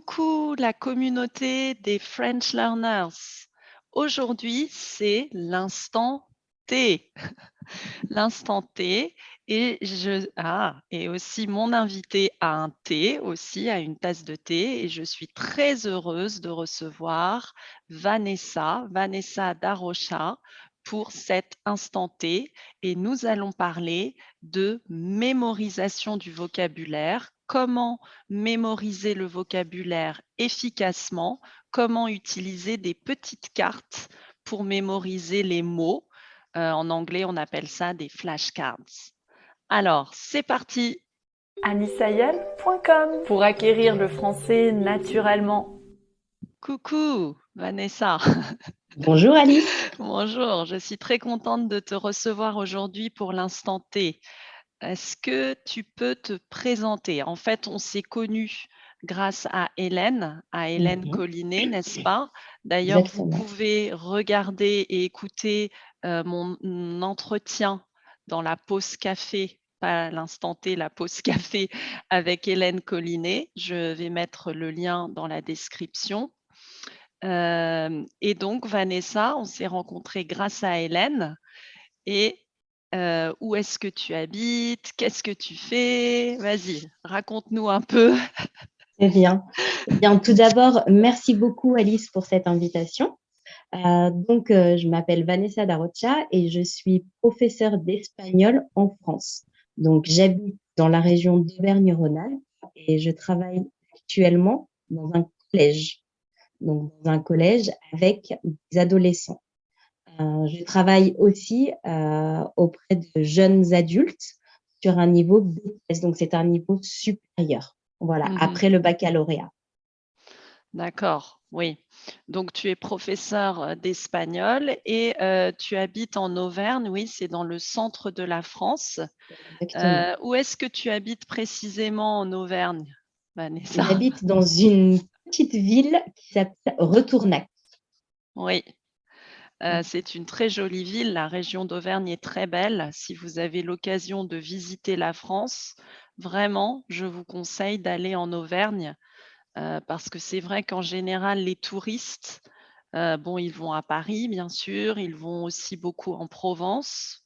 Coucou la communauté des French Learners. Aujourd'hui, c'est l'instant T. L'instant T et aussi mon invité a un thé aussi, a une tasse de thé et je suis très heureuse de recevoir Vanessa Darocha pour cet instant T et nous allons parler de mémorisation du vocabulaire, comment mémoriser le vocabulaire efficacement, comment utiliser des petites cartes pour mémoriser les mots. En anglais, on appelle ça des flashcards. Alors, c'est parti. anisayel.com pour acquérir le français naturellement. Coucou, Vanessa. Bonjour Alice. Bonjour, je suis très contente de te recevoir aujourd'hui pour l'instant T. Est-ce que tu peux te présenter? En fait, on s'est connus grâce à Hélène Mhm, Collinet, n'est-ce pas? D'ailleurs, vous exactement. pouvez regarder et écouter mon entretien dans la pause café, pas à l'instant T, la pause café avec Hélène Collinet. Je vais mettre le lien dans la description. Et donc, Vanessa, on s'est rencontrés grâce à Hélène. Et où est-ce que tu habites? Qu'est-ce que tu fais? Vas-y, raconte-nous un peu. Très bien. Eh bien, tout d'abord, merci beaucoup Alice pour cette invitation. Je m'appelle Vanessa Darocha et je suis professeure d'espagnol en France. Donc, j'habite dans la région d'Auvergne-Rhône-Alpes et je travaille actuellement dans un collège. Donc, dans un collège avec des adolescents. Je travaille aussi auprès de jeunes adultes sur un niveau BTS, donc c'est un niveau supérieur. Voilà, Mmh. après le baccalauréat. D'accord, oui. Donc tu es professeur, d'espagnol et tu habites en Auvergne, oui, c'est dans le centre de la France. Exactement. Où est-ce que tu habites précisément en Auvergne, Vanessa? J'habite dans une petite ville qui s'appelle Retournac. Oui. C'est une très jolie ville. La région d'Auvergne est très belle. Si vous avez l'occasion de visiter la France, vraiment, je vous conseille d'aller en Auvergne, parce que c'est vrai qu'en général, les touristes, bon, ils vont à Paris, bien sûr, ils vont aussi beaucoup en Provence,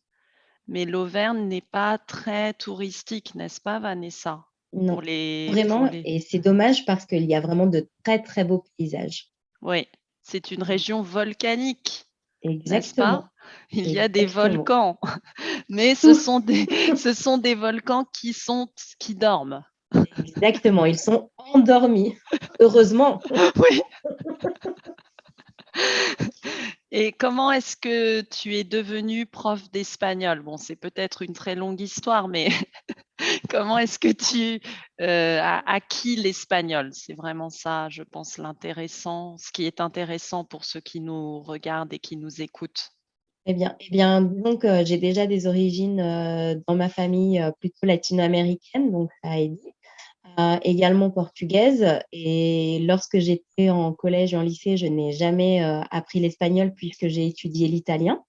mais l'Auvergne n'est pas très touristique, n'est-ce pas, Vanessa? Pour Non, pour vraiment, les et c'est dommage parce qu'il y a vraiment de très, très beaux paysages. Oui, c'est une région volcanique, n'est-ce pas? Exactement, Il y a des exactement. volcans. Mais ce Tout, sont des ce sont des volcans qui dorment. exactement, ils sont endormis. Heureusement. Oui. Et comment est-ce que tu es devenue prof d'espagnol? Bon, c'est peut-être une très longue histoire, mais comment est-ce que tu, as acquis l'espagnol? C'est vraiment ça, je pense, ce qui est intéressant pour ceux qui nous regardent et qui nous écoutent. Eh bien, disons que j'ai déjà des origines, dans ma famille, plutôt latino-américaines, donc ça a aidé. Également portugaise, et lorsque j'étais en collège et en lycée, je n'ai jamais, appris l'espagnol puisque j'ai étudié l'italien,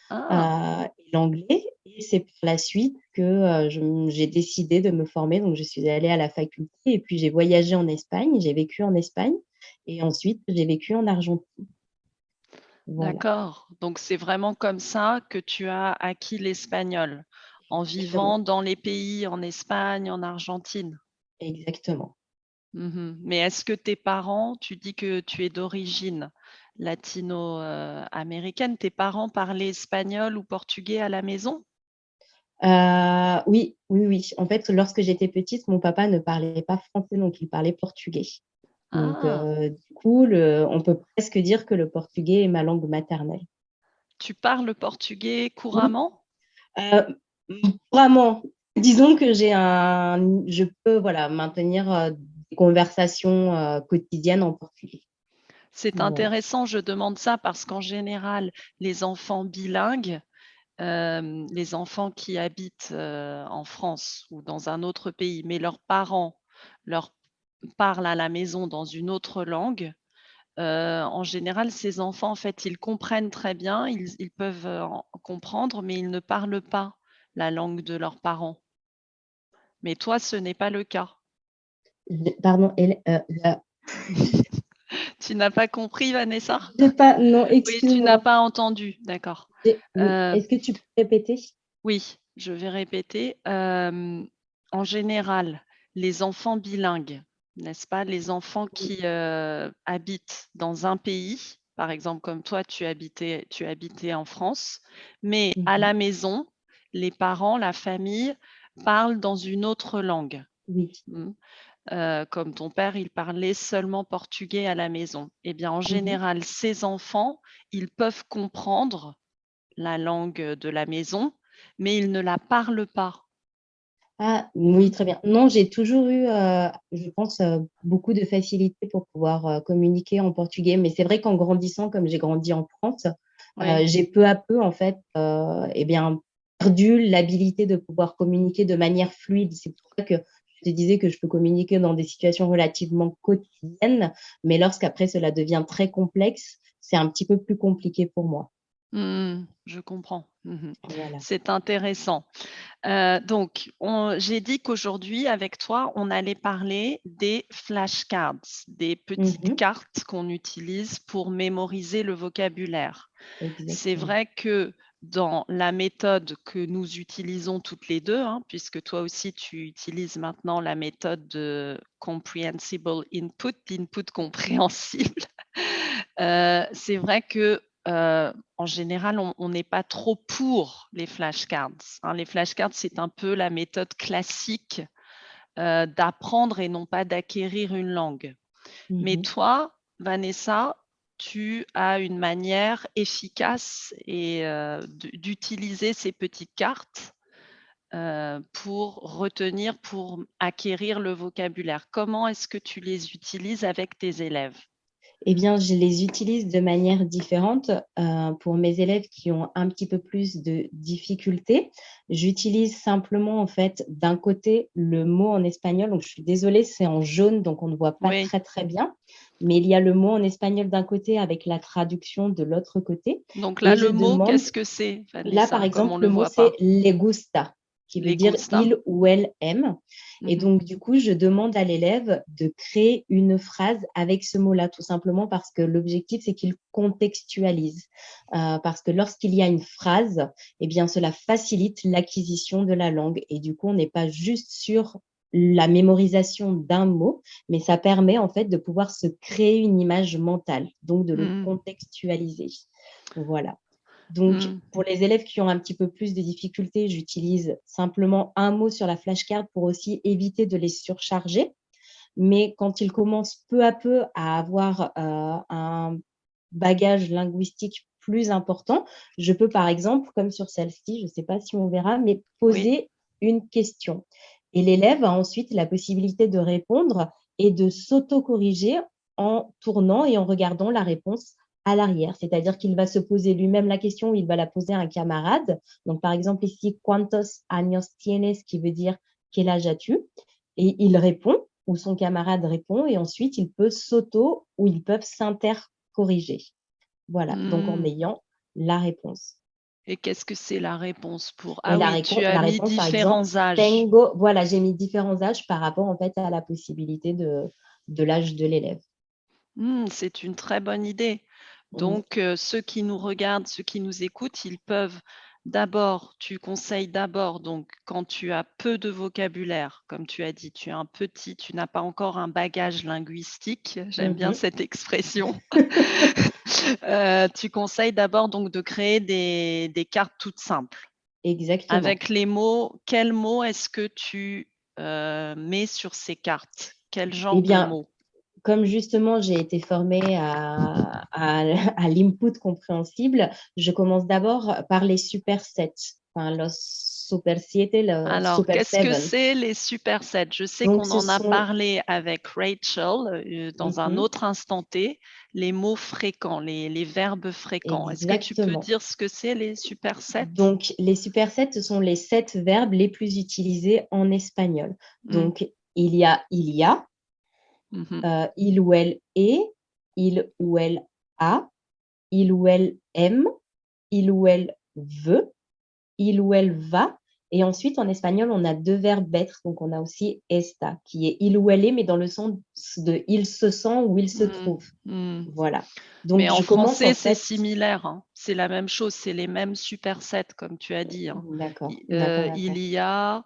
Ah! et l'anglais, et c'est par la suite que, j'ai décidé de me former. Donc je suis allée à la faculté et puis j'ai voyagé en Espagne, j'ai vécu en Espagne et ensuite j'ai vécu en Argentine. Voilà, D'accord, donc c'est vraiment comme ça que tu as acquis l'espagnol, en vivant exactement, dans les pays en Espagne, en Argentine? exactement. Mmh. Mais est-ce que tes parents, tu dis que tu es d'origine américaine, tes parents parlaient espagnol ou portugais à la maison? Oui, oui, oui. En fait, lorsque j'étais petite, mon papa ne parlait pas français, donc il parlait portugais. Donc Ah! du coup, on peut presque dire que le portugais est ma langue maternelle. Tu parles portugais Oui, couramment? couramment. Disons que je peux, voilà, maintenir, des conversations, quotidiennes en portugais. C'est Voilà. intéressant, je demande ça parce qu'en général, les enfants bilingues, les enfants qui habitent, en France ou dans un autre pays, mais leurs parents leur parlent à la maison dans une autre langue, en général, ces enfants, en fait, ils comprennent très bien, ils peuvent, en comprendre, mais ils ne parlent pas la langue de leurs parents. Mais toi, ce n'est pas le cas. Pardon, Hélè la Tu n'as pas compris, Vanessa? J'ai pas non, Oui, tu n'as excuse-moi. pas entendu, d'accord. Oui, est-ce que tu peux répéter? Oui, je vais répéter. En général, les enfants bilingues, n'est-ce pas? Les enfants Oui. qui, habitent dans un pays, par exemple comme toi, tu habitais en France, mais à Mmh. la maison, les parents, la famille parlent dans une autre langue. Oui. Mmh. Comme ton père, il parlait seulement portugais à la maison. Eh bien, en Mmh. général, ces enfants, ils peuvent comprendre la langue de la maison, mais ils ne la parlent pas. Ah oui, très bien. Non, j'ai toujours eu, je pense, beaucoup de facilité pour pouvoir, communiquer en portugais. Mais c'est vrai qu'en grandissant, comme j'ai grandi en France, Oui. j'ai peu à peu, en fait, et bien, perdu l'habilité de pouvoir communiquer de manière fluide. C'est pour ça que je te disais que je peux communiquer dans des situations relativement quotidiennes, mais lorsqu'après cela devient très complexe, c'est un petit peu plus compliqué pour moi. Mmh, je comprends. Mmh. Voilà. C'est intéressant. Donc j'ai dit qu'aujourd'hui, avec toi, on allait parler des flashcards, des petites Mmh. cartes qu'on utilise pour mémoriser le vocabulaire. C'est Exactement. vrai que dans la méthode que nous utilisons toutes les 2, hein, puisque toi aussi tu utilises maintenant la méthode de comprehensible input, l'input compréhensible. C'est vrai que, en général, on n'est pas trop pour les flashcards, hein. Les flashcards, c'est un peu la méthode classique, d'apprendre et non pas d'acquérir une langue. Mais Mmh. toi, Vanessa, tu as une manière efficace et d'utiliser ces petites cartes, pour retenir, pour acquérir le vocabulaire. Comment est-ce que tu les utilises avec tes élèves? Eh bien, je les utilise de manière différente. Pour mes élèves qui ont un petit peu plus de difficultés, j'utilise simplement, en fait, d'un côté, le mot en espagnol. Donc je suis désolée, c'est en jaune, donc on ne voit pas Oui. très, très bien. Mais il y a le mot en espagnol d'un côté avec la traduction de l'autre côté Donc là, et je le mot, demande qu'est-ce que c'est, là, par Vanessa, comme exemple, on le le mot, voit c'est pas? «les gusta», qui veut Les dire gusta? il ou elle aime. Et Mmh. donc, du coup, je demande à l'élève de créer une phrase avec ce mot-là, tout simplement parce que l'objectif, c'est qu'il contextualise. Parce que lorsqu'il y a une phrase, eh bien, cela facilite l'acquisition de la langue. Et du coup, on n'est pas juste sur la mémorisation d'un mot, mais ça permet en fait de pouvoir se créer une image mentale, donc de le Mmh. contextualiser. Voilà. Donc, Mmh. pour les élèves qui ont un petit peu plus de difficultés, j'utilise simplement un mot sur la flashcard pour aussi éviter de les surcharger. Mais quand ils commencent peu à peu à avoir, un bagage linguistique plus important, je peux, par exemple, comme sur celle-ci, je ne sais pas si on verra, mais Oui. poser une question et l'élève a ensuite la possibilité de répondre et de s'auto-corriger en tournant et en regardant la réponse à l'arrière. C'est-à-dire qu'il va se poser lui-même la question ou il va la poser à un camarade. Donc, par exemple, ici: «¿Cuántos años tienes?» qui veut dire: «Quel âge as-tu?» Et il répond ou son camarade répond et ensuite il peut s'auto ou ils peuvent s'intercorriger. Voilà, donc en Mmh. ayant la réponse. Et qu'est-ce que c'est la réponse pour Et ah oui, tu as la mis réponse, par exemple, différents âges. tengo voilà, j'ai mis différents âges par rapport, en fait, à la possibilité de l'âge de l'élève. Mmh, c'est une très bonne idée. Oui. Donc, ceux qui nous regardent, ceux qui nous écoutent, ils peuvent d'abord tu conseilles d'abord donc quand tu as peu de vocabulaire, comme tu as dit, tu es un petit, tu n'as pas encore un bagage linguistique, j'aime bien Mmh. cette expression. Tu conseilles d'abord donc de créer des cartes toutes simples. Exactement. Avec les mots, quels mots est-ce que tu, mets sur ces cartes? Quel Eh genre de bien, mots? comme justement j'ai été formée à à l'input compréhensible, je commence d'abord par les supersets, enfin los super siete, le Alors, super qu'est-ce que seven. c'est les supersets? Je sais Donc qu'on ce en a sont parlé avec Rachel, dans un mmh autre instant T, les mots fréquents, les verbes fréquents. Est-ce que tu peux exactement. dire ce que c'est les supersets? Donc les supersets, ce sont les 7 verbes les plus utilisés en espagnol. Mmh. Donc il y a, Mmh. il ou elle est, il ou elle a, il ou elle aime, il ou elle veut, il ou elle va Et ensuite, en espagnol, on a 2 verbes être, donc on a aussi está, qui est il ou elle est, mais dans le sens de il se sent ou il se Mmh. trouve. Mmh. Voilà. Mais Donc en je commence français, en c'est fait similaire, hein. C'est la même chose, c'est les mêmes supersets comme tu as dit, hein. d'accord, d'accord, Il d'accord. y a,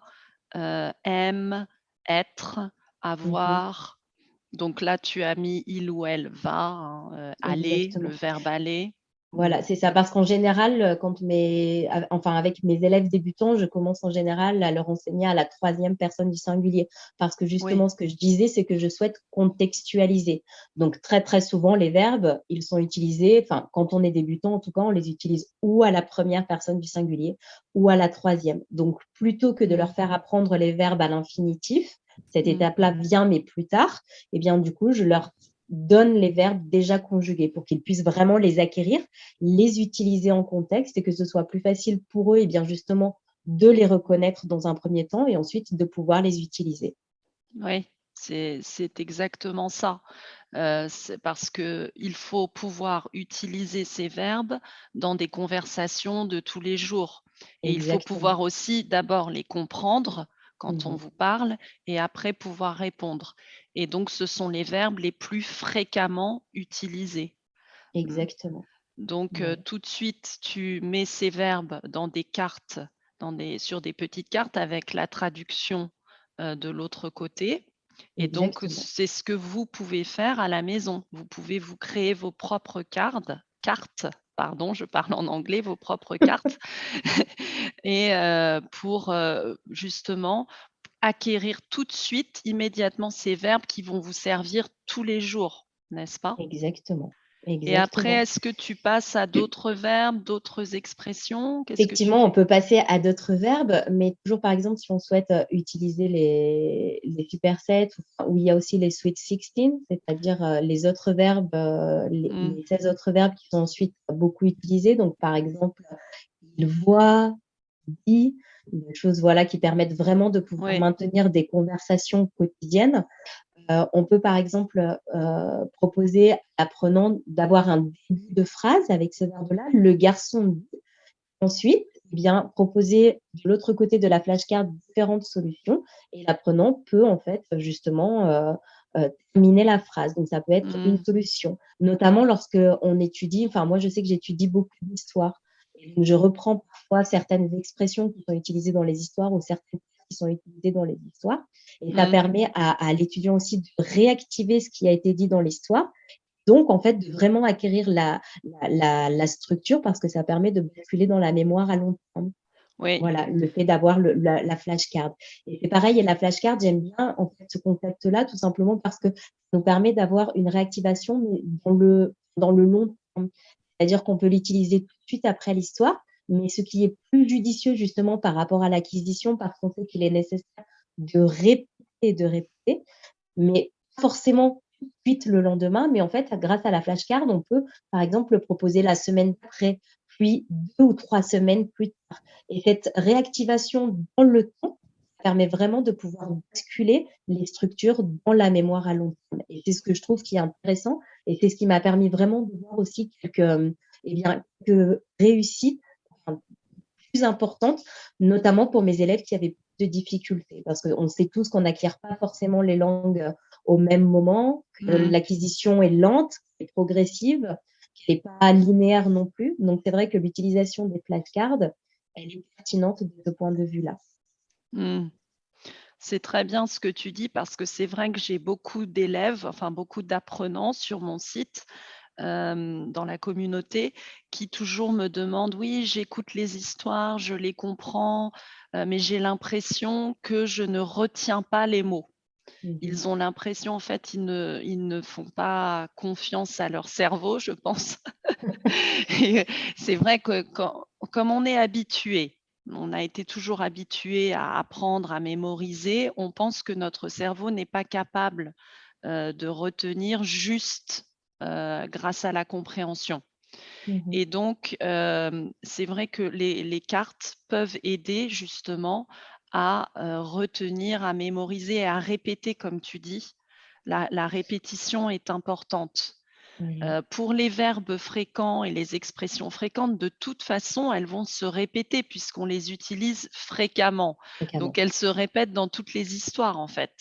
aime, être, Mmh. avoir. Donc là, tu as mis il ou elle va, hein, aller, le Exactement. verbe aller. Voilà, Mmh. c'est ça. Parce qu'en général, quand enfin, avec mes élèves débutants, je commence en général à leur enseigner à la troisième personne du singulier. Parce que Oui. justement, ce que je disais, c'est que je souhaite contextualiser. Donc très, très souvent, les verbes, ils sont utilisés, enfin, quand on est débutant, en tout cas, on les utilise ou à la première personne du singulier ou à la troisième. Donc plutôt que de leur Mmh. faire apprendre les verbes à l'infinitif, cette Mmh. étape-là vient, mais plus tard, eh bien, du coup, je leur donne les verbes déjà conjugués pour qu'ils puissent vraiment les acquérir, les utiliser en contexte et que ce soit plus facile pour eux, et bien justement, de les reconnaître dans un premier temps et ensuite de pouvoir les utiliser. Oui, c'est exactement ça. C'est parce qu'il faut pouvoir utiliser ces verbes dans des conversations de tous les jours et il faut Exactement. pouvoir aussi d'abord les comprendre quand on Mmh. vous parle et après pouvoir répondre et donc ce sont les verbes les plus fréquemment utilisés. Mmh. Exactement. Donc Voilà. tout de suite, tu mets ces verbes dans des cartes, sur des petites cartes avec la traduction, de l'autre côté et donc Exactement. c'est ce que vous pouvez faire à la maison. Vous pouvez vous créer vos propres cartes, pardon, je parle en anglais, vos propres cartes et pour, justement acquérir tout de suite, immédiatement ces verbes qui vont vous servir tous les jours, n'est-ce pas? Exactement. Et après, Exactement. est-ce que tu passes à d'autres verbes, d'autres expressions? Qu'est-ce que tu Effectivement, on fais? peut passer à d'autres verbes, mais toujours, par exemple, si on souhaite, utiliser les supersets où il y a aussi les sweet 16, c'est-à-dire, les autres verbes, Mmh. les 16 autres verbes qui sont ensuite beaucoup utilisés. Donc, par exemple, il voit, dit, des choses, voilà, qui permettent vraiment de pouvoir Oui. maintenir des conversations quotidiennes. On peut, par exemple, proposer à l'apprenant d'avoir un début de phrase avec ce verbe-là. Le garçon dit. Ensuite, eh bien, proposer de l'autre côté de la flashcard différentes solutions et l'apprenant peut en fait, justement, terminer la phrase. Donc ça peut être une Mmh. solution, notamment lorsqu'on étudie, enfin moi je sais que j'étudie beaucoup d'histoire et donc je reprends parfois certaines expressions qui sont utilisées dans les histoires ou certaines qui sont utilisées dans les histoires et ça Mmh. permet à l'étudiant aussi de réactiver ce qui a été dit dans l'histoire, donc en fait, de vraiment acquérir la structure parce que ça permet de basculer dans la mémoire à long terme. Oui. Voilà, le fait d'avoir la flashcard et c'est pareil et la flashcard, j'aime bien en fait ce concept-là tout simplement parce que ça nous permet d'avoir une réactivation mais dans le long terme. C'est-à-dire qu'on peut l'utiliser tout de suite après l'histoire, mais ce qui est plus judicieux justement par rapport à l'acquisition, parce qu'on sait qu'il est nécessaire de répéter, mais pas forcément tout de suite le lendemain, mais en fait, grâce à la flashcard, on peut, par exemple, le proposer la semaine d'après, puis 2 ou 3 semaines plus tard et cette réactivation dans le temps permet vraiment de pouvoir basculer les structures dans la mémoire à long terme et c'est ce que je trouve qui est intéressant et c'est ce qui m'a permis vraiment de voir aussi quelques réussites, enfin, plus importantes, notamment pour mes élèves qui avaient plus de difficultés. Parce qu'on sait tous qu'on n'acquiert pas forcément les langues, au même moment, que Mmh. l'acquisition est lente et progressive, qu'elle est pas linéaire non plus. Donc c'est vrai que l'utilisation des flashcards, elle est pertinente de ce point de vue-là. Mmh. C'est très bien ce que tu dis parce que c'est vrai que j'ai beaucoup d'élèves, enfin beaucoup d'apprenants sur mon site, dans la communauté qui toujours me demandent: «Oui, j'écoute les histoires, je les comprends, mais j'ai l'impression que je ne retiens pas les mots». Mmh mh. Ils ont l'impression, en fait, ils ne font pas confiance à leur cerveau, je pense. Et c'est vrai que comme on est habitué, on a été toujours habitué à apprendre, à mémoriser, on pense que notre cerveau n'est pas capable, de retenir juste, grâce à la compréhension. Mmh mh. Et donc, c'est vrai que les cartes peuvent aider justement à, retenir, à mémoriser et à répéter comme tu dis. La répétition est importante. Pour les verbes fréquents et les expressions fréquentes, de toute façon, elles vont se répéter puisqu'on les utilise fréquemment. fréquemment. Donc elles se répètent dans toutes les histoires, en fait.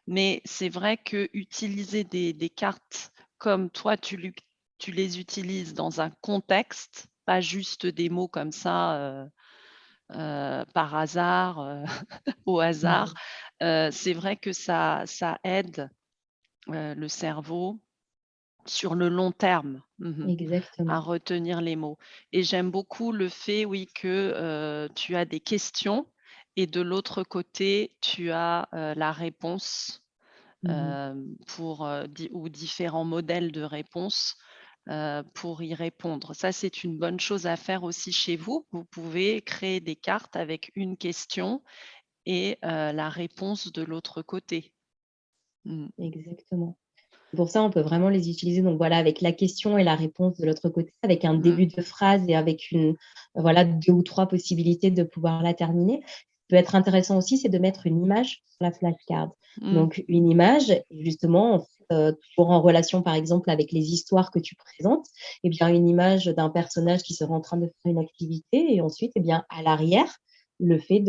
Mais c'est vrai qu'utiliser des cartes comme toi, tu les utilises dans un contexte, pas juste des mots comme ça, par hasard, au hasard. C'est vrai que ça aide, le cerveau sur le long terme, à Exactement. retenir les mots. Et j'aime beaucoup le fait, oui, que, tu as des questions et de l'autre côté, tu as, la réponse, pour, différents modèles de réponses, pour y répondre. Ça, c'est une bonne chose à faire aussi chez vous. Vous pouvez créer des cartes avec une question et la réponse de l'autre côté. Mmh. Exactement. Pour ça, on peut vraiment les utiliser donc voilà, avec la question et la réponse de l'autre côté, avec un Mmh. début de phrase et avec voilà 2 ou 3 possibilités de pouvoir la terminer. Ce qui peut être intéressant aussi, c'est de mettre une image sur la flashcard. Mmh. Donc une image, justement, en fait, toujours en relation, par exemple, avec les histoires que tu présentes, et bien une image d'un personnage qui serait en train de faire une activité et ensuite, et bien, à l'arrière, le fait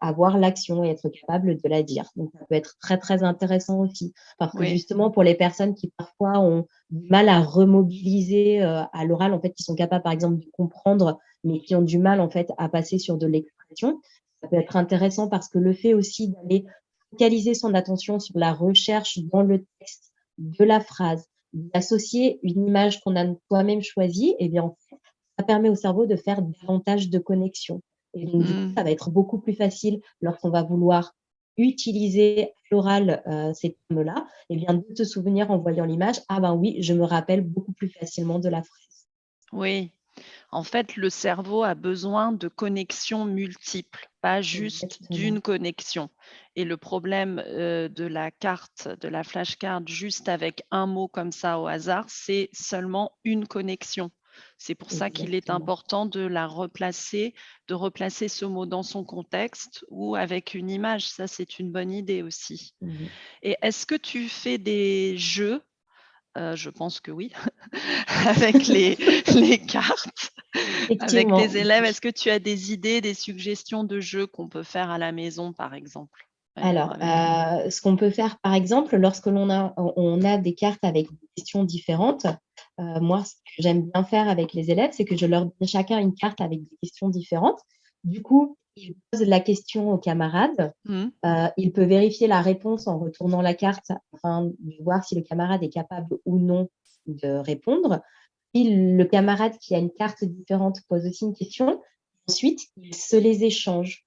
avoir l'action et être capable de la dire. Donc ça peut être très, très intéressant aussi. Parce que Oui. justement, pour les personnes qui parfois ont du mal à remobiliser, à l'oral, en fait, qui sont capables, par exemple, de comprendre, mais qui ont du mal, en fait, à passer sur de l'expression, ça peut être intéressant parce que le fait aussi d'aller focaliser son attention sur la recherche dans le texte de la phrase, d'associer une image qu'on a soi-même choisie, et bien, en fait, ça permet au cerveau de faire davantage de connexions. Et donc, du coup, Mmh. ça va être beaucoup plus facile lorsqu'on va vouloir utiliser à l'oral, ces termes-là, et bien de te souvenir en voyant l'image: «Ah ben oui, je me rappelle beaucoup plus facilement de la phrase». Oui. En fait, le cerveau a besoin de connexions multiples, pas juste Exactement, d'une connexion. Et le problème, de la carte, de la flashcard juste avec un mot comme ça au hasard, c'est seulement une connexion. C'est pour ça qu'il est exactement. important de replacer ce mot dans son contexte ou avec une image. Ça, c'est une bonne idée aussi. Mmh. Et est-ce que tu fais des jeux? Je pense que oui, avec les cartes. Avec Effectivement, tes élèves, est-ce que tu as des idées, des suggestions de jeux qu'on peut faire à la maison, par exemple? alors, Avec ce qu'on peut faire, par exemple, lorsque on a des cartes avec des questions différentes, moi, ce que j'aime bien faire avec les élèves, c'est que je leur donne chacun une carte avec des questions différentes. Du coup, ils posent la question aux camarades. mmh, Il peut vérifier la réponse en retournant la carte afin de voir si le camarade est capable ou non de répondre. Puis le camarade qui a une carte différente pose aussi une question. Ensuite, ils se les échangent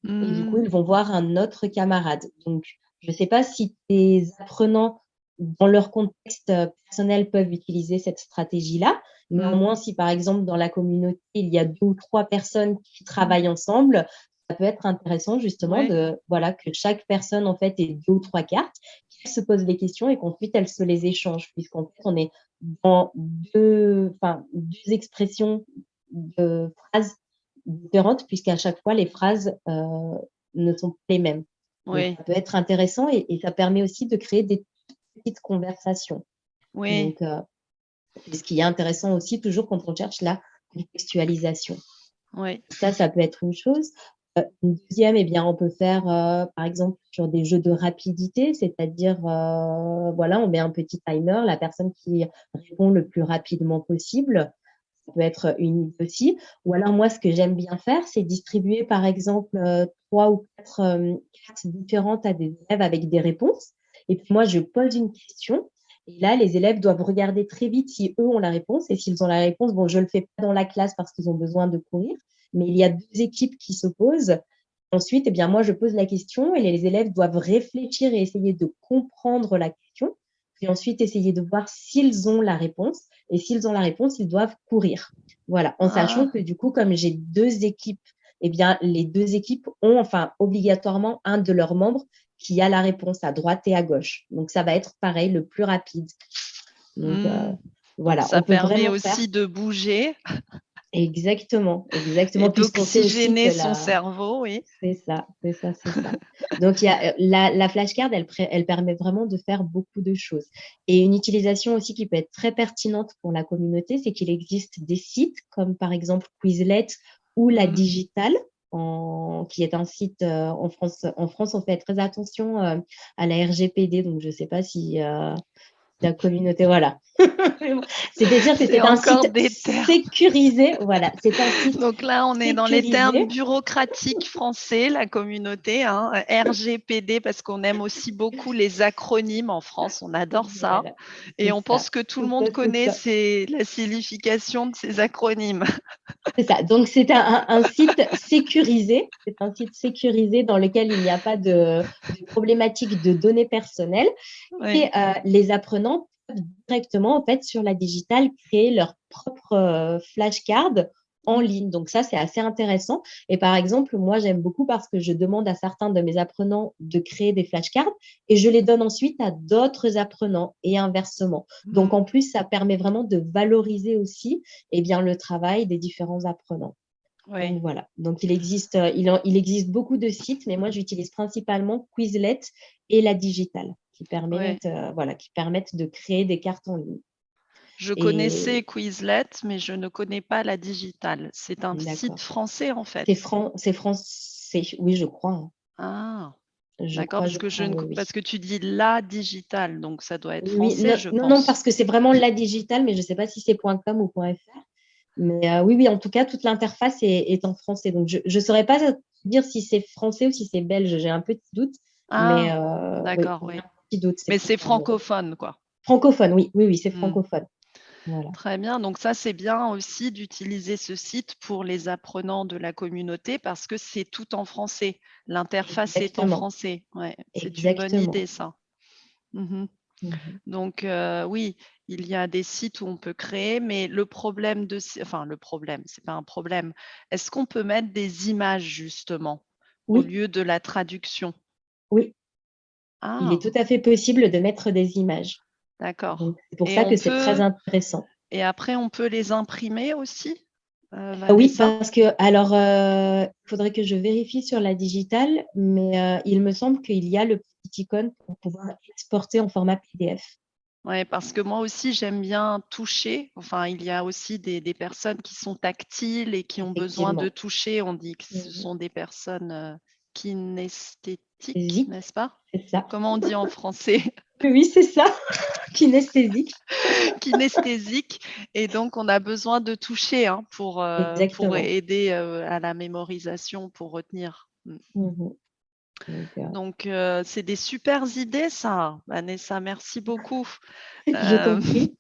et du coup, mmh, ils vont voir un autre camarade. Donc, je ne sais pas si tes apprenants, dans leur contexte, personnel, peuvent utiliser cette stratégie-là. mmh, Néanmoins, si par exemple, dans la communauté, il y a 2 ou 3 personnes qui travaillent ensemble, ça peut être intéressant justement ouais, de voilà, que chaque personne en fait ait 2 ou 3 cartes, qu'elle se pose les questions et qu'ensuite elle se les échange. Puisqu'en fait, on est dans 2 expressions de phrases différentes puisqu'à chaque fois les phrases, ne sont pas les mêmes. Donc oui, ça peut être intéressant et ça permet aussi de créer des petites conversations. oui, Donc c'est ce qui est intéressant aussi toujours quand on cherche la contextualisation. oui, Ça peut être une chose. Une 2e, eh bien, on peut faire, par exemple, sur des jeux de rapidité, c'est-à-dire, voilà, on met un petit timer, la personne qui répond le plus rapidement possible, ça peut être une idée aussi. Ou alors moi, ce que j'aime bien faire, c'est distribuer, par exemple, 3 ou 4, cartes différentes à des élèves avec des réponses et puis moi, je pose une question et là, les élèves doivent regarder très vite si eux ont la réponse et s'ils ont la réponse, bon, je le fais pas dans la classe parce qu'ils ont besoin de courir, mais il y a 2 équipes qui s'opposent. Ensuite, eh bien, moi, je pose la question et les élèves doivent réfléchir et essayer de comprendre la question, puis ensuite essayer de voir s'ils ont la réponse et s'ils ont la réponse, ils doivent courir. Voilà, en sachant ah, que du coup, comme j'ai 2 équipes, eh bien, les 2 équipes ont enfin obligatoirement un de leurs membres qui a la réponse à droite et à gauche. Donc ça va être pareil, le plus rapide. Donc mmh. Donc voilà, ça on peut permet vraiment faire aussi de bouger exactement, et puisqu'on sait aussi que d'oxygéner son la cerveau, oui. c'est ça, c'est ça, c'est ça. Donc il y a, la flashcard, elle permet vraiment de faire beaucoup de choses et une utilisation aussi qui peut être très pertinente pour la communauté, c'est qu'il existe des sites comme par exemple Quizlet ou La Mmh. Digitale qui est un site, en France. En France, on fait très attention, à la RGPD, donc je ne sais pas si, la communauté, voilà. C'est-à-dire que C'est c'est un encore site des termes. sécurisé, voilà, c'est un site Donc là, on est dans les termes sécurisé. bureaucratiques français, la communauté, hein, RGPD, parce qu'on aime aussi beaucoup les acronymes en France, on adore ça. Voilà, Et on pense que tout le c'est monde ça, c'est connaît ça. la signification de ces acronymes. C'est ça. Donc, c'est un site sécurisé. C'est un site sécurisé dans lequel il n'y a pas de problématique de données personnelles. Et Oui, les apprenants peuvent directement, en fait, sur la digitale, créer leur propre flashcard en ligne. Donc ça, c'est assez intéressant. Et par exemple, moi, j'aime beaucoup parce que je demande à certains de mes apprenants de créer des flashcards et je les donne ensuite à d'autres apprenants et inversement. Donc mmh, en plus, ça permet vraiment de valoriser aussi bien, le travail des différents apprenants. oui, Donc voilà. Donc il existe beaucoup de sites, mais moi j'utilise principalement Quizlet et la digitale oui. qui permettent de créer des cartes en ligne. Je Et connaissais Quizlet, mais je ne connais pas la digitale. C'est un site d'accord. français, en fait. C'est français, oui, je crois, hein. Ah, d'accord, Je crois, oui, oui. parce que tu dis la digitale, donc ça doit être Oui, français, non, je non, non, pense. parce que c'est vraiment la digitale, mais je ne sais pas si c'est .com ou .fr. Mais oui, oui, en tout cas, toute l'interface est en français. Donc, je ne saurais pas dire si c'est français ou si c'est belge. J'ai un petit doute. Mais Ah, oui, d'accord, j'ai oui. un petit doute. C'est Mais pour c'est ça. Mais francophone, quoi. francophone, oui, oui, oui, c'est Mmh. francophone. Voilà. Très bien, donc ça, c'est bien aussi d'utiliser ce site pour les apprenants de la communauté parce que c'est tout en français. L'interface est en Exactement. français. Ouais, c'est une bonne idée Exactement. ça. Mmh. Mhm. Donc oui, il y a des sites où on peut créer, mais le problème enfin le problème, c'est pas un problème. Est-ce qu'on peut mettre des images justement au Oui, lieu de la traduction? oui. Il est Ah, tout à fait possible de mettre des images. d'accord. Donc, c'est pour Et ça on que c'est très peut intéressant. et après on peut les imprimer aussi, Oui, Vanessa? parce que, alors, il faudrait que je vérifie sur la digitale, mais il me semble qu'il y a le petit icône pour pouvoir exporter en format PDF. Ouais, parce que moi aussi j'aime bien toucher. Enfin, il y a aussi des personnes qui sont tactiles et qui ont besoin de Effectivement. toucher. On dit que ce Mhm. sont des personnes, kinesthétiques, Zik, n'est-ce pas? c'est ça. Comment on dit en français? Oui, c'est ça, kinesthésique. Kinesthésiques, et donc on a besoin de toucher, hein, pour Exactement. aider, à la mémorisation, pour retenir. Mmh. Mhm. Donc, Donc c'est des supers idées ça, Vanessa, merci beaucoup. je t'en Hem, prie.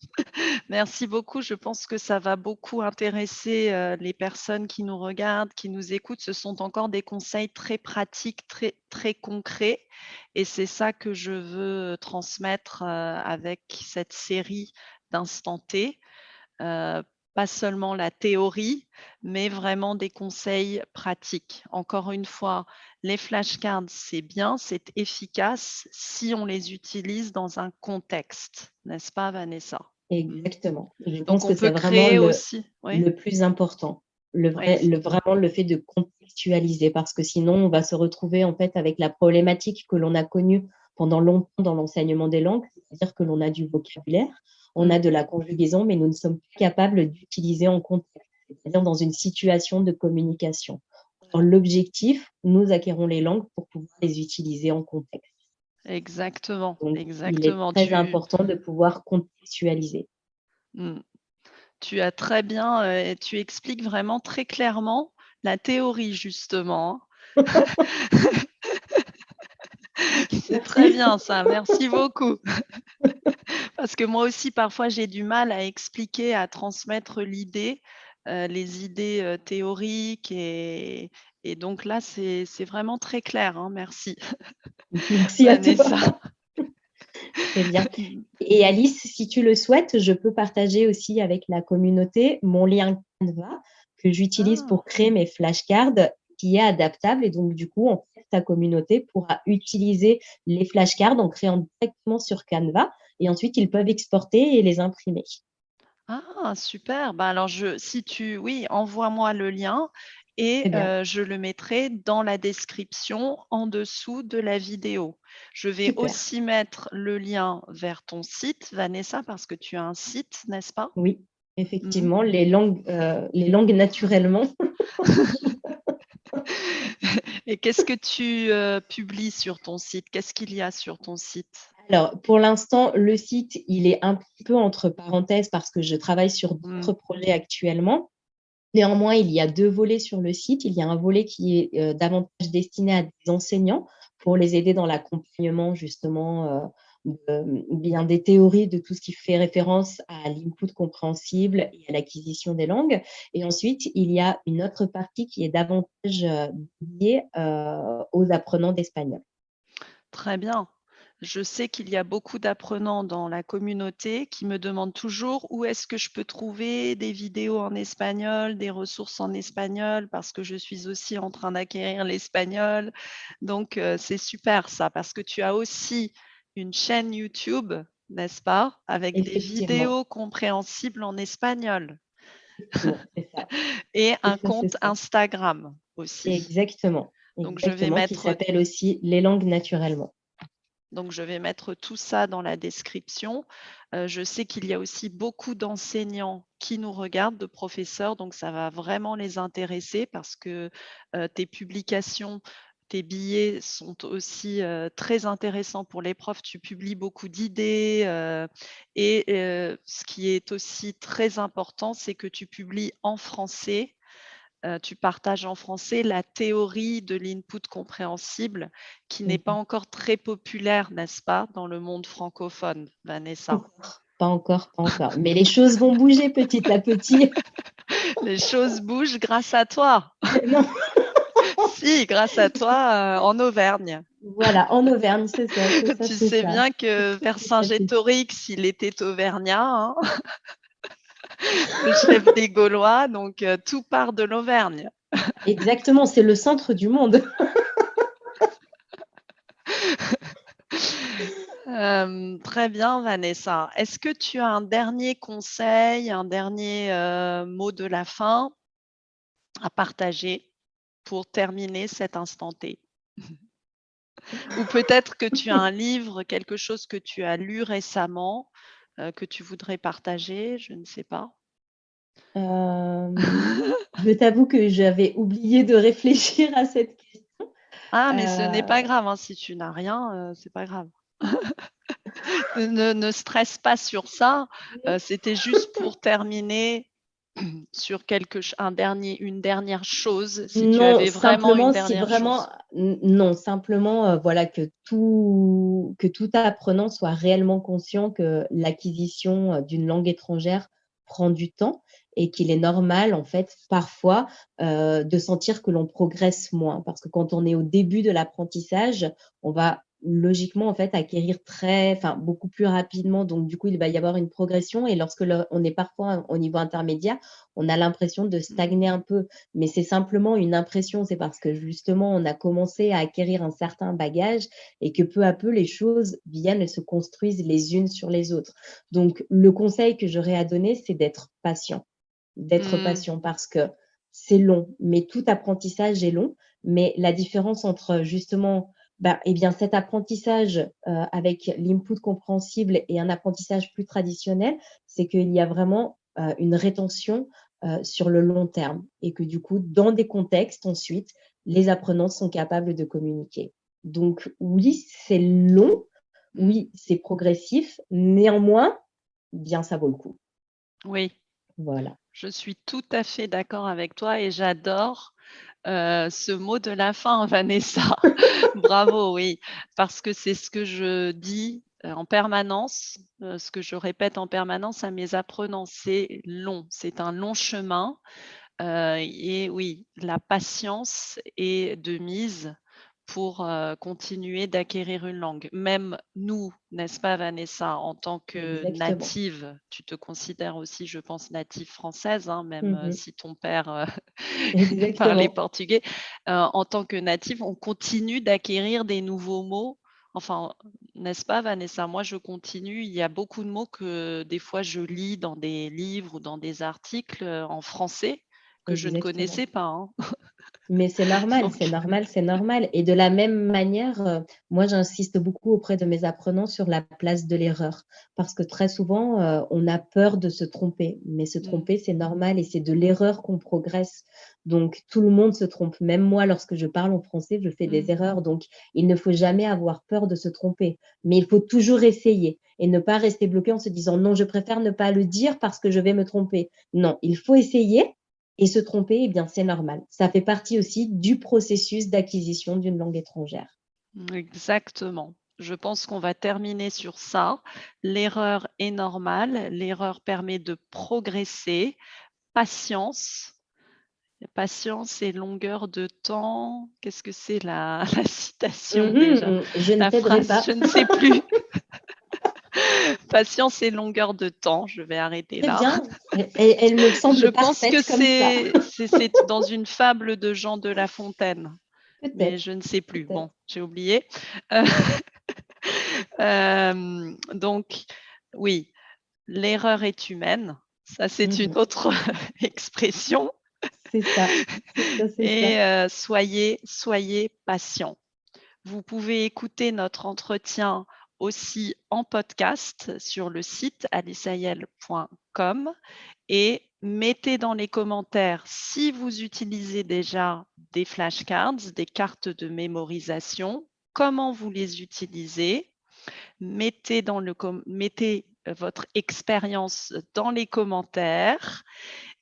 merci beaucoup, je pense que ça va beaucoup intéresser, les personnes qui nous regardent, qui nous écoutent. Ce sont encore des conseils très pratiques, très, très concrets, et c'est ça que je veux transmettre, avec cette série d'instant T. Heu, pas seulement la théorie, mais vraiment des conseils pratiques. Encore une fois, les flashcards, c'est bien, c'est efficace si on les utilise dans un contexte, n'est-ce pas Vanessa? Mmh. Exactement. Je Donc pense on que peut c'est vraiment créer aussi, oui, le plus important. oui, Vraiment le fait de contextualiser, parce que sinon, on va se retrouver en fait avec la problématique que l'on a connue pendant longtemps dans l'enseignement des langues, c'est-à-dire que l'on a du vocabulaire, on mmh, a de la conjugaison, mais nous ne sommes pas capables d'utiliser en contexte, c'est-à-dire dans une situation de communication. Or, l'objectif, nous acquérons les langues pour pouvoir les utiliser en contexte. exactement, Donc, il est exactement. très important de pouvoir contextualiser. Mmh, tu as très bien, tu expliques vraiment très clairement la théorie justement, hein. C'est très Merci. bien ça, merci beaucoup. Parce que moi aussi, parfois, j'ai du mal à expliquer, à transmettre l'idée, les idées, théoriques, et donc là, c'est vraiment très clair, hein, merci Merci à toi. Vanessa. Très bien. Et Alice, si tu le souhaites, je peux partager aussi avec la communauté mon lien Canva que j'utilise Ah, pour créer mes flashcards qui est adaptable. Et donc, du coup, en fait, ta communauté pourra utiliser les flashcards en créant directement sur Canva. Et ensuite, ils peuvent exporter et les imprimer. Ah super! Bah, alors oui, envoie-moi le lien et Très bien, je le mettrai dans la description en dessous de la vidéo. Je vais super. aussi mettre le lien vers ton site, Vanessa, parce que tu as un site, n'est-ce pas? Oui, Mmh. effectivement, les langues naturellement. Et qu'est-ce que tu, publies sur ton site? Qu'est-ce qu'il y a sur ton site? Alors, pour l'instant, le site, il est un petit peu entre parenthèses parce que je travaille sur Mmh. d'autres projets actuellement. Néanmoins, il y a 2 volets sur le site. Il y a un volet qui est, davantage destiné à des enseignants pour les aider dans l'accompagnement justement, bien des théories de tout ce qui fait référence à l'input compréhensible et à l'acquisition des langues. Et ensuite, il y a une autre partie qui est davantage, dédiée, aux apprenants d'espagnol. Très bien. Je sais qu'il y a beaucoup d'apprenants dans la communauté qui me demandent toujours où est-ce que je peux trouver des vidéos en espagnol, des ressources en espagnol, parce que je suis aussi en train d'acquérir l'espagnol. Donc, c'est super ça, parce que tu as aussi une chaîne YouTube, n'est-ce pas? Avec des Effectivement, vidéos compréhensibles en espagnol effectivement, c'est ça. et C'est un ça, c'est compte ça. Instagram aussi. Exactement, Donc je vais qui mettre s'appelle aussi «Les langues naturellement». Donc, je vais mettre tout ça dans la description. Je sais qu'il y a aussi beaucoup d'enseignants qui nous regardent, de professeurs, donc ça va vraiment les intéresser parce que, tes publications, tes billets sont aussi, très intéressants pour les profs. Tu publies beaucoup d'idées, et ce qui est aussi très important, c'est que tu publies en français. Tu partages en français la théorie de l'input compréhensible qui n'est pas Mmh. encore très populaire, n'est-ce pas, dans le monde francophone, Pas Vanessa? encore, pas encore, pas encore, mais les choses vont bouger petit à petit. Les choses bougent grâce à toi. Non, Si, grâce à toi, en Auvergne. voilà, en Auvergne, c'est ça, c'est ça, Tu c'est sais ça. bien que Petit à petit. Vercingétorix, il était auvergnat, hein, le chef des Gaulois, donc tout part de l'Auvergne. Exactement, c'est le centre du monde. Très bien Vanessa. Est-ce que tu as un dernier conseil, un dernier, mot de la fin à partager pour terminer cet instant T? Ou peut-être que tu as un livre, quelque chose que tu as lu récemment, que tu voudrais partager, je ne sais pas? Hem, je t'avoue que j'avais oublié de réfléchir à cette question. Ah mais ce n'est pas Heu, grave, hein, si tu n'as rien, c'est pas grave. Ne stresse pas sur ça, c'était juste pour terminer sur quelque ch un dernier une dernière chose, si tu non, avais vraiment une simplement si dernière vraiment chose. non, simplement, voilà, que tout apprenant soit réellement conscient que l'acquisition, d'une langue étrangère prend du temps et qu'il est normal, en fait, parfois, de sentir que l'on progresse moins. Parce que quand on est au début de l'apprentissage, on va logiquement, en fait, acquérir beaucoup plus rapidement. Donc du coup, il va y avoir une progression et lorsque on est parfois au niveau intermédiaire, on a l'impression de Mmh. stagner un peu. Mais c'est simplement une impression. C'est parce que justement, on a commencé à acquérir un certain bagage et que peu à peu, les choses viennent et se construisent les unes sur les autres. Donc, le conseil que j'aurais à donner, c'est d'être Mmh. patient parce que c'est long, mais tout apprentissage est long. Mais la différence entre justement, eh bien, cet apprentissage avec l'input compréhensible et un apprentissage plus traditionnel, c'est qu'il y a vraiment une rétention sur le long terme et que du coup, dans des contextes ensuite, les apprenants sont capables de communiquer. Donc oui, c'est long, Mmh. oui, c'est progressif, néanmoins, bien ça vaut le coup. Oui, Voilà. je suis tout à fait d'accord avec toi et j'adore, ce mot de la fin, Vanessa. Bravo, oui, parce que c'est ce que je dis, en permanence, ce que je répète en permanence à mes apprenants, c'est long, c'est un long chemin, et oui, la patience est de mise pour, continuer d'acquérir une langue. Même nous, n'est-ce pas Vanessa, en tant que Exactement. native, tu te considères aussi, je pense, native française, hein, même, Mmh. si ton père, parlait Exactement. portugais. En tant que native, on continue d'acquérir des nouveaux mots Enfin, n'est-ce pas Vanessa? Moi, je continue. Il y a beaucoup de mots que des fois je lis dans des livres ou dans des articles en français que je ne Exactement. connaissais pas, hein. Mais c'est normal, c'est Donc, normal, c'est normal. Et de la même manière, moi, j'insiste beaucoup auprès de mes apprenants sur la place de l'erreur. Parce que très souvent, on a peur de se tromper. Mais se mmh, tromper, c'est normal et c'est de l'erreur qu'on progresse. Donc, tout le monde se trompe. Même moi, lorsque je parle en français, je fais des mmh, erreurs. Donc, il ne faut jamais avoir peur de se tromper. Mais il faut toujours essayer et ne pas rester bloqué en se disant non, je préfère ne pas le dire parce que je vais me tromper. Non, il faut essayer et se tromper, eh bien, c'est normal. Ça fait partie aussi du processus d'acquisition d'une langue étrangère. exactement. Je pense qu'on va terminer sur ça. L'erreur est normale, l'erreur permet de progresser. Patience. Patience et longueur de temps. Qu'est-ce que c'est la la citation déjà? Je ne La t'aiderai phrase, pas. je ne sais plus. Patience et longueur de temps, je vais arrêter Très là. bien, elle me Je semble pense que parfaite comme ça. c'est dans une fable de Jean de La Fontaine, mais Peut-être, je ne sais plus. Bon, peut-être. j'ai oublié. Heu, donc oui, l'erreur est humaine. Ça, c'est une Mmh. autre expression C'est ça, c'est ça, c'est ça. et soyez patients. Vous pouvez écouter notre entretien aussi en podcast sur le site alisayel.com et mettez dans les commentaires si vous utilisez déjà des flashcards, des cartes de mémorisation, comment vous les utilisez. Mettez votre expérience dans les commentaires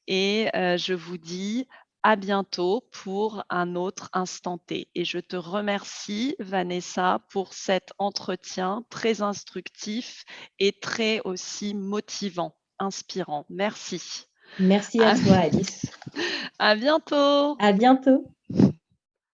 et je vous dis à bientôt pour un autre instant T et je te remercie Vanessa pour cet entretien très instructif et très aussi motivant, inspirant. Merci. Merci à À toi, Alice. à bientôt. À bientôt.